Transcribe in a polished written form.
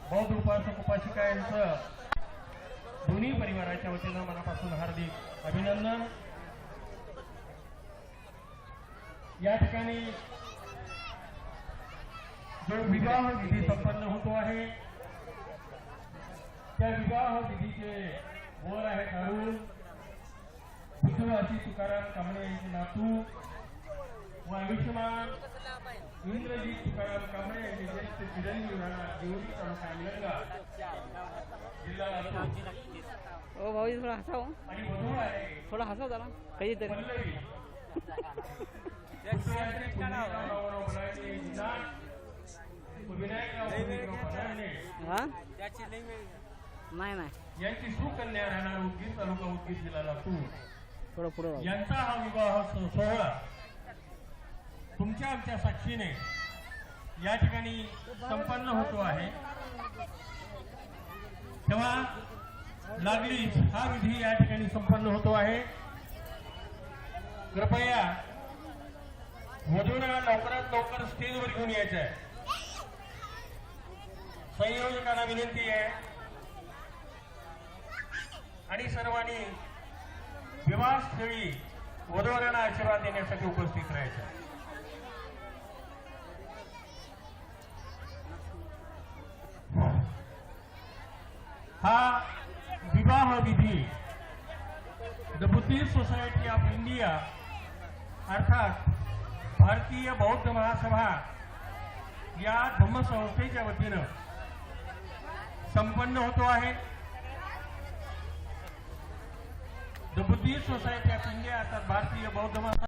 बौद्ध उपासक उपासिका यांचं दोन्ही परिवाराच्या वतीनं मनापासून हार्दिक अभिनंदन। या ठिकाणी जो विवाह विधी संपन्न होतो आहे त्या विवाह विधीचे वर आहे काढून बुद्धवासी तुकाराम कांबळे यांचे नातू व आयुष्यमान इंद्रजीत तुकाराम कांबळे यांचे ज्येष्ठ चिरंजीव राणा देवरी तालुका निलंगा जिल्हा लातूर। ओ भाऊजी थोड़ा हंसाओ आणि वधू आहे थोड़ा हंसाओ जरा कहीं तरी पल्लवी हाँ नाही नाही यांची सुकन्या राहणार उदगीर तालुका उदगीर जिल्हा लातूर थोडं पुढे यांचा हा विवाह सोहळा तुमच्या आमच्या साक्षीने या ठिकाणी संपन्न होतो आहे। तेव्हा लागलीच हा विधी या ठिकाणी संपन्न होतो आहे। कृपया वधूंना लवकरात लवकर स्टेजवर घेऊन यायचं आहे। संयोजकांना विनंती आहे आणि सर्वांनी विवाहस्थळी वधूवरांना आशीर्वाद देण्यासाठी उपस्थित राहायचं। हा विवाह विधी the Buddhist society of India अर्थात भारतीय बौद्ध महासभा या धम्मसंस्थेच्या वतीनं संपन्न होतो आहे। The Buddhist society of India अर्थात भारतीय बौद्ध महासभा